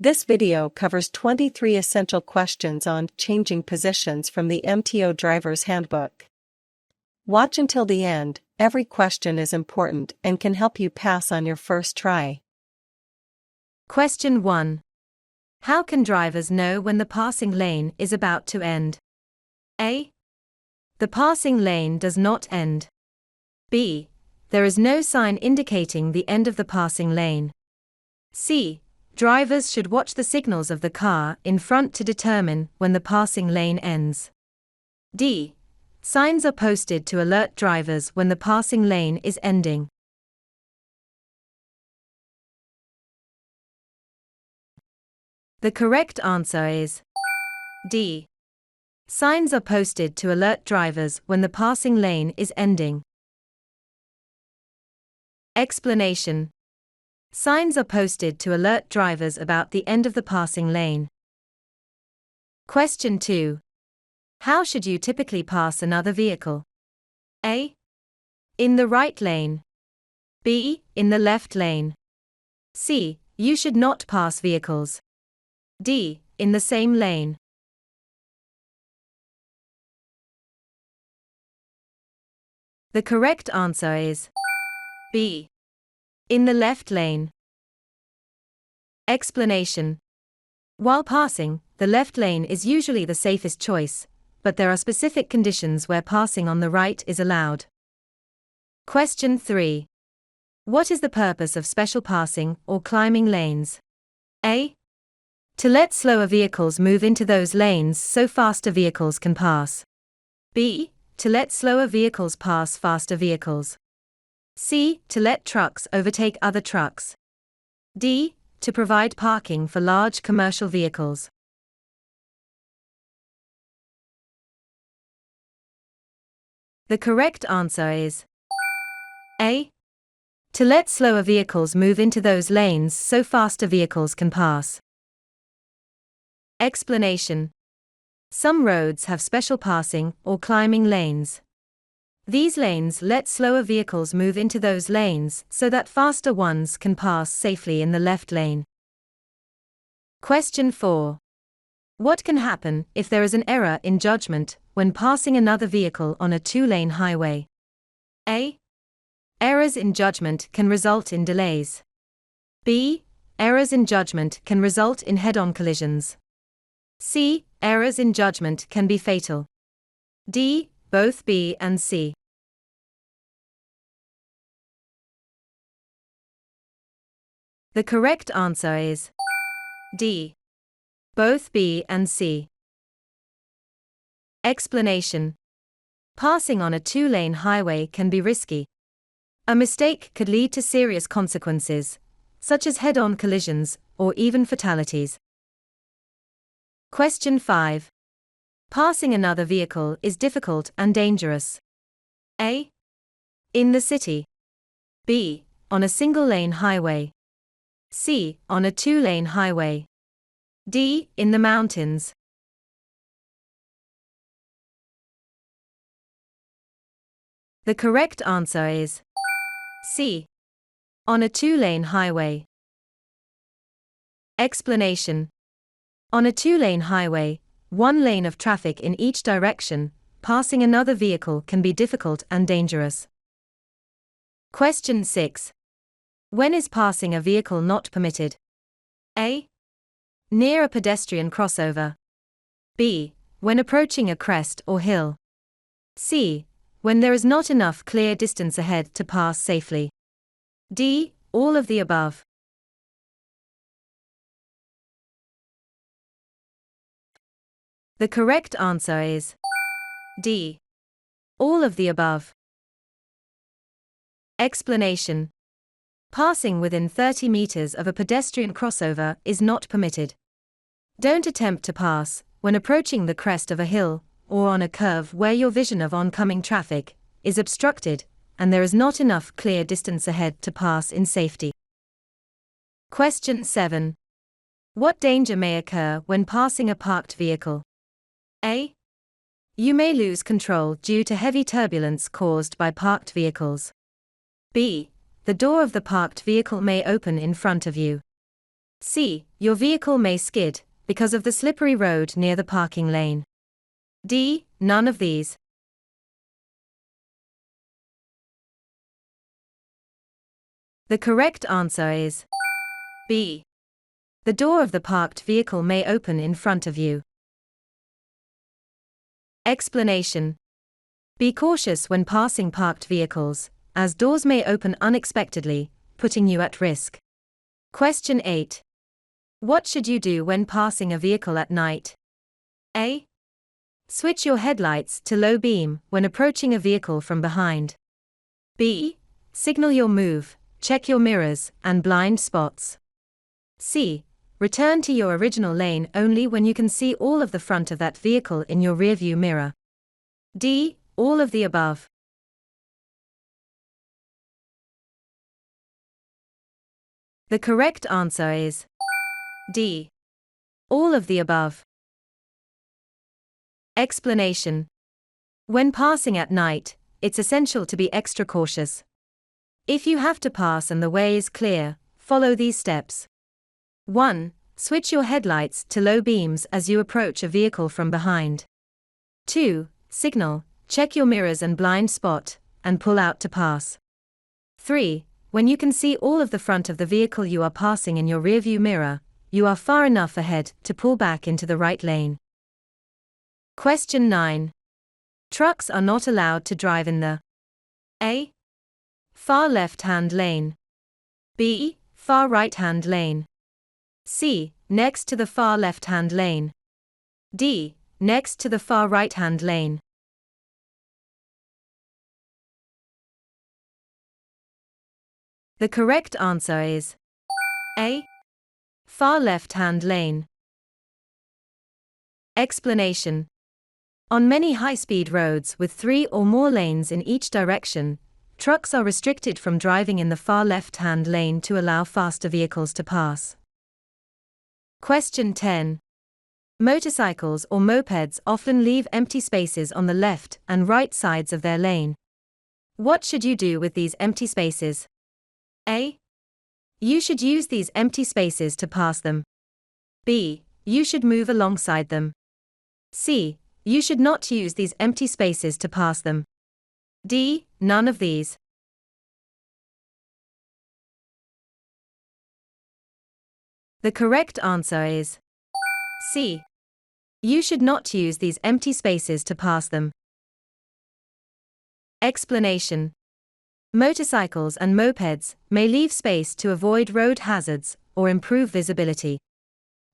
This video covers 23 essential questions on changing positions from the MTO Driver's Handbook. Watch until the end. Every question is important and can help you pass on your first try. Question 1. How can drivers know when the passing lane is about to end? A. The passing lane does not end. B. There is no sign indicating the end of the passing lane. C. Drivers should watch the signals of the car in front to determine when the passing lane ends. D. Signs are posted to alert drivers when the passing lane is ending. The correct answer is D. Signs are posted to alert drivers when the passing lane is ending. Explanation. Signs are posted to alert drivers about the end of the passing lane. Question 2. How should you typically pass another vehicle? A. In the right lane. B. In the left lane. C. You should not pass vehicles. D. In the same lane. The correct answer is B. In the left lane. Explanation. While passing, the left lane is usually the safest choice, but there are specific conditions where passing on the right is allowed. Question 3. What is the purpose of special passing or climbing lanes? A. To let slower vehicles move into those lanes so faster vehicles can pass. B. To let slower vehicles pass faster vehicles. C. To let trucks overtake other trucks. D. To provide parking for large commercial vehicles. The correct answer is A. To let slower vehicles move into those lanes so faster vehicles can pass. Explanation. Some roads have special passing or climbing lanes. These lanes let slower vehicles move into those lanes so that faster ones can pass safely in the left lane. Question 4. What can happen if there is an error in judgment when passing another vehicle on a two-lane highway? A. Errors in judgment can result in delays. B. Errors in judgment can result in head-on collisions. C. Errors in judgment can be fatal. D. Both B and C. The correct answer is D. Both B and C. Explanation. Passing on a two-lane highway can be risky. A mistake could lead to serious consequences, such as head-on collisions or even fatalities. Question 5. Passing another vehicle is difficult and dangerous. A. In the city. B. On a single-lane highway. C. On a two-lane highway. D. In the mountains. The correct answer is C. On a two-lane highway. Explanation. On a two-lane highway, one lane of traffic in each direction, passing another vehicle can be difficult and dangerous. Question 6. When is passing a vehicle not permitted? A. Near a pedestrian crossover. B. When approaching a crest or hill. C. When there is not enough clear distance ahead to pass safely. D. All of the above. The correct answer is D. All of the above. Explanation. Passing within 30 meters of a pedestrian crossover is not permitted. Don't attempt to pass when approaching the crest of a hill or on a curve where your vision of oncoming traffic is obstructed and there is not enough clear distance ahead to pass in safety. Question 7. What danger may occur when passing a parked vehicle? A. You may lose control due to heavy turbulence caused by parked vehicles. B. The door of the parked vehicle may open in front of you. C. Your vehicle may skid because of the slippery road near the parking lane. D. None of these. The correct answer is B. The door of the parked vehicle may open in front of you. Explanation. Be cautious when passing parked vehicles, as doors may open unexpectedly, putting you at risk. Question 8. What should you do when passing a vehicle at night? A. Switch your headlights to low beam when approaching a vehicle from behind. B. Signal your move, check your mirrors and blind spots. C. Return to your original lane only when you can see all of the front of that vehicle in your rearview mirror. D. All of the above. The correct answer is D. All of the above. Explanation. When passing at night, it's essential to be extra cautious. If you have to pass and the way is clear, follow these steps. 1. Switch your headlights to low beams as you approach a vehicle from behind. 2. Signal, check your mirrors and blind spot, and pull out to pass. 3. When you can see all of the front of the vehicle you are passing in your rearview mirror, you are far enough ahead to pull back into the right lane. Question 9. Trucks are not allowed to drive in the A. Far left-hand lane. B. Far right-hand lane. C. Next to the far left-hand lane. D. Next to the far right-hand lane. The correct answer is A. Far left-hand lane. Explanation. On many high-speed roads with 3 or more lanes in each direction, trucks are restricted from driving in the far left-hand lane to allow faster vehicles to pass. Question 10. Motorcycles or mopeds often leave empty spaces on the left and right sides of their lane. What should you do with these empty spaces? A. You should use these empty spaces to pass them. B. You should move alongside them. C. You should not use these empty spaces to pass them. D. None of these. The correct answer is C. You should not use these empty spaces to pass them. Explanation. Motorcycles and mopeds may leave space to avoid road hazards or improve visibility.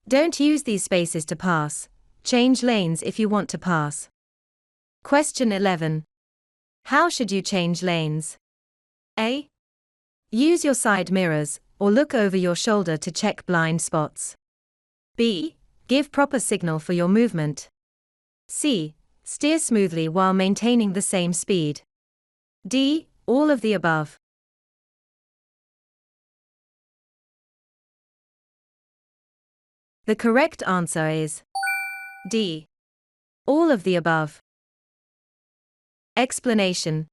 Don't use these spaces to pass. Change lanes if you want to pass. Question 11. How should you change lanes? A. Use your side mirrors or look over your shoulder to check blind spots. B. Give proper signal for your movement. C. Steer smoothly while maintaining the same speed. D. All of the above. The correct answer is D. All of the above. Explanation.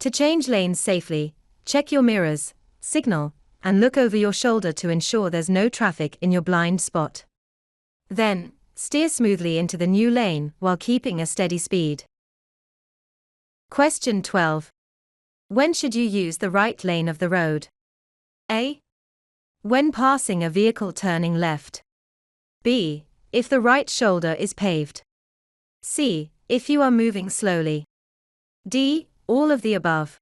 To change lanes safely, check your mirrors, signal, and look over your shoulder to ensure there's no traffic in your blind spot. Then, steer smoothly into the new lane while keeping a steady speed. Question 12. When should you use the right lane of the road? A. When passing a vehicle turning left. B. If the right shoulder is paved. C. If you are moving slowly. D. All of the above.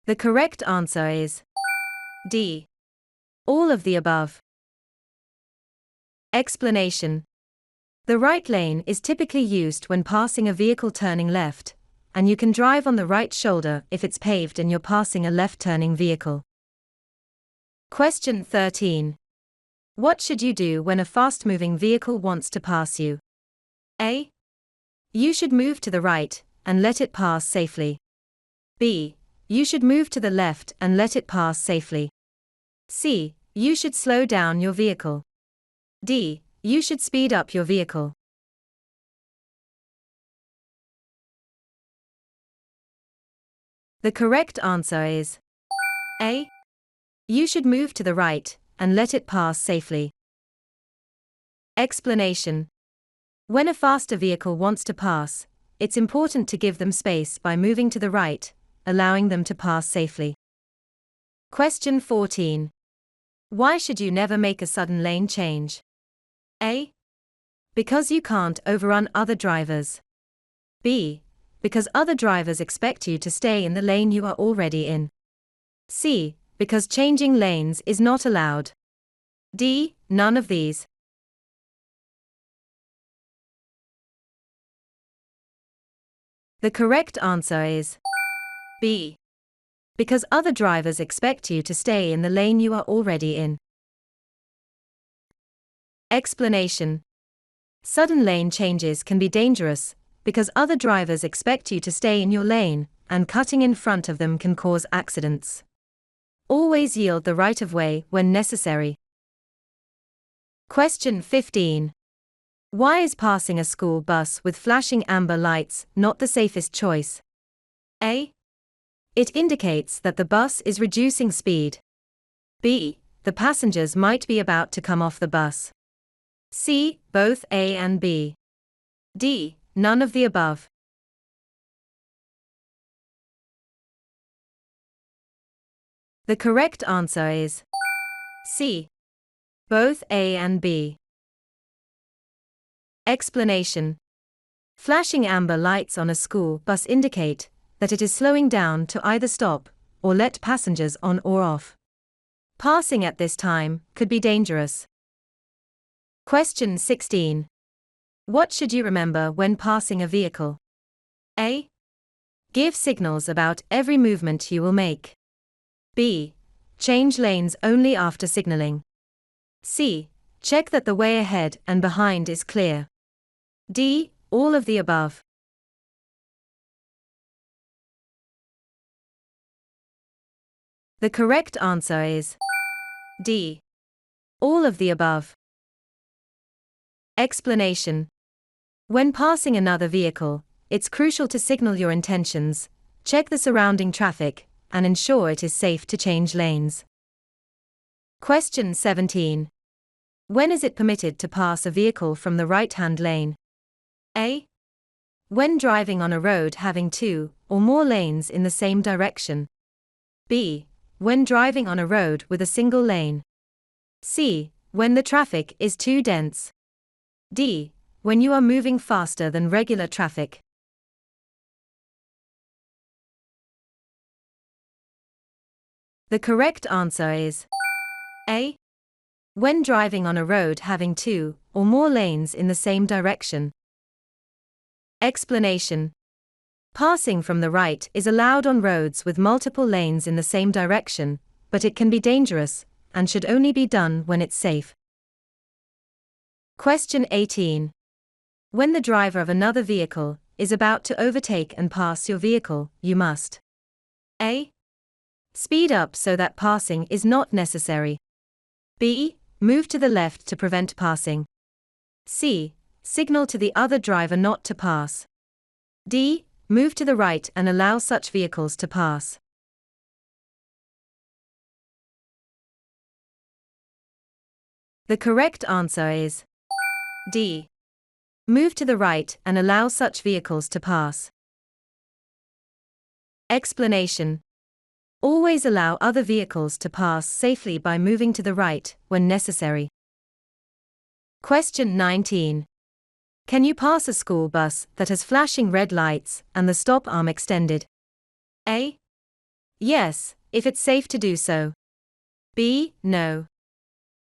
The correct answer is D. All of the above. Explanation. The right lane is typically used when passing a vehicle turning left, and you can drive on the right shoulder if it's paved and you're passing a left-turning vehicle. Question 13. What should you do when a fast-moving vehicle wants to pass you? A. You should move to the right and let it pass safely. B. You should move to the left and let it pass safely. C. You should slow down your vehicle. D. You should speed up your vehicle. The correct answer is A. You should move to the right and let it pass safely. Explanation. When a faster vehicle wants to pass, it's important to give them space by moving to the right, allowing them to pass safely. Question 14. Why should you never make a sudden lane change? A. Because you can't overrun other drivers. B. Because other drivers expect you to stay in the lane you are already in. C. Because changing lanes is not allowed. D. None of these. The correct answer is B. Because other drivers expect you to stay in the lane you are already in. Explanation. Sudden lane changes can be dangerous because other drivers expect you to stay in your lane, and cutting in front of them can cause accidents. Always yield the right of way when necessary. Question 15. Why is passing a school bus with flashing amber lights not the safest choice? A. It indicates that the bus is reducing speed. B. The passengers might be about to come off the bus. C. Both A and B. D. None of the above. The correct answer is C. Both A and B. Explanation. Flashing amber lights on a school bus indicate that it is slowing down to either stop or let passengers on or off. Passing at this time could be dangerous. Question 16. What should you remember when passing a vehicle? A. Give signals about every movement you will make. B. Change lanes only after signaling. C. Check that the way ahead and behind is clear. D. All of the above. The correct answer is D. All of the above. Explanation. When passing another vehicle, it's crucial to signal your intentions, check the surrounding traffic, and ensure it is safe to change lanes. Question 17. When is it permitted to pass a vehicle from the right-hand lane? A. When driving on a road having two or more lanes in the same direction. B. When driving on a road with a single lane. C. When the traffic is too dense. D. When you are moving faster than regular traffic. The correct answer is A. When driving on a road having two or more lanes in the same direction. Explanation. Passing from the right is allowed on roads with multiple lanes in the same direction, but it can be dangerous and should only be done when it's safe. Question 18. When the driver of another vehicle is about to overtake and pass your vehicle, you must A. Speed up so that passing is not necessary. B. Move to the left to prevent passing. C. Signal to the other driver not to pass. D. Move to the right and allow such vehicles to pass. The correct answer is D. Move to the right and allow such vehicles to pass. Explanation. Always allow other vehicles to pass safely by moving to the right when necessary. Question 19. Can you pass a school bus that has flashing red lights and the stop arm extended? A. Yes, if it's safe to do so. B. No.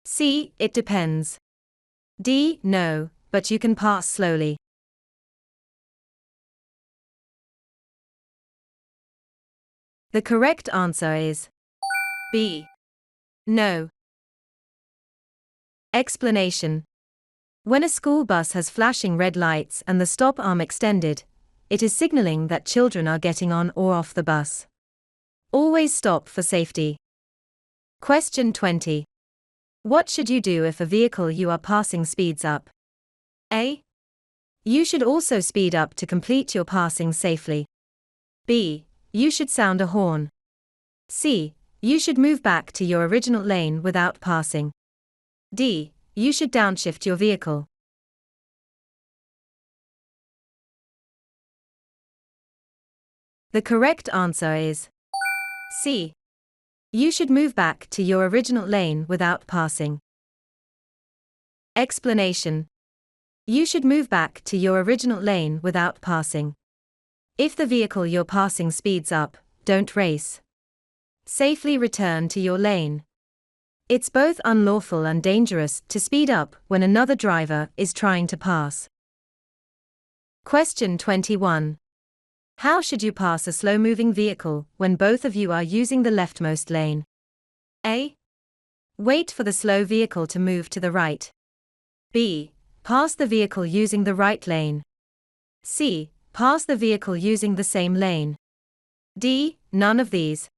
C. It depends. D. No, but you can pass slowly. The correct answer is B. No. Explanation. When a school bus has flashing red lights and the stop arm extended, it is signaling that children are getting on or off the bus. Always stop for safety. Question 20. What should you do if a vehicle you are passing speeds up? A. You should also speed up to complete your passing safely. B. You should sound a horn. C. You should move back to your original lane without passing. D. You should downshift your vehicle. The correct answer is C. You should move back to your original lane without passing. Explanation. You should move back to your original lane without passing. If the vehicle you're passing speeds up, don't race. Safely return to your lane. It's both unlawful and dangerous to speed up when another driver is trying to pass. Question 21. How should you pass a slow-moving vehicle when both of you are using the leftmost lane? A. Wait for the slow vehicle to move to the right. B. Pass the vehicle using the right lane. C. Pass the vehicle using the same lane. D. None of these.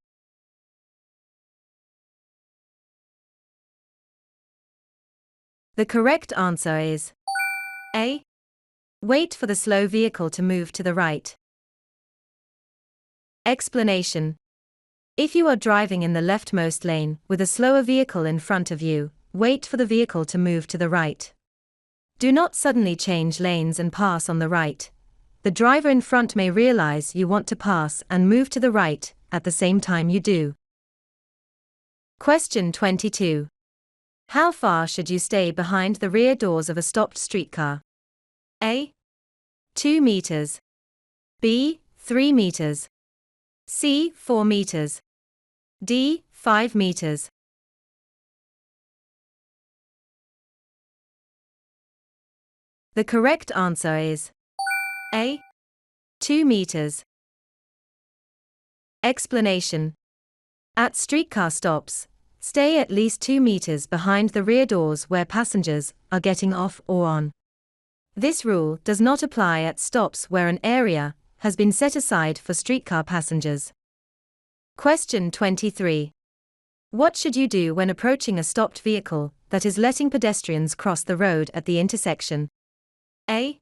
The correct answer is A. Wait for the slow vehicle to move to the right. Explanation. If you are driving in the leftmost lane with a slower vehicle in front of you, wait for the vehicle to move to the right. Do not suddenly change lanes and pass on the right. The driver in front may realize you want to pass and move to the right at the same time you do. Question 22. How far should you stay behind the rear doors of a stopped streetcar? A. 2 meters. B. 3 meters. C. 4 meters. D. 5 meters. The correct answer is A. 2 meters. Explanation. At streetcar stops, stay at least 2 meters behind the rear doors where passengers are getting off or on. This rule does not apply at stops where an area has been set aside for streetcar passengers. Question 23. What should you do when approaching a stopped vehicle that is letting pedestrians cross the road at the intersection? A.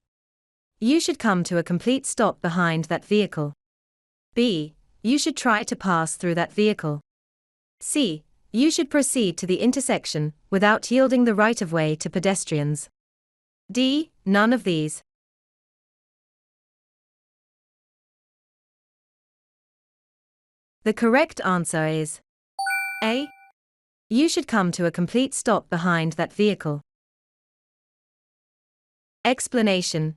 You should come to a complete stop behind that vehicle. B. You should try to pass through that vehicle. C. You should proceed to the intersection without yielding the right-of-way to pedestrians. D. None of these. The correct answer is A. You should come to a complete stop behind that vehicle. Explanation.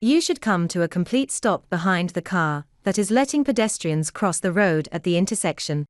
You should come to a complete stop behind the car that is letting pedestrians cross the road at the intersection.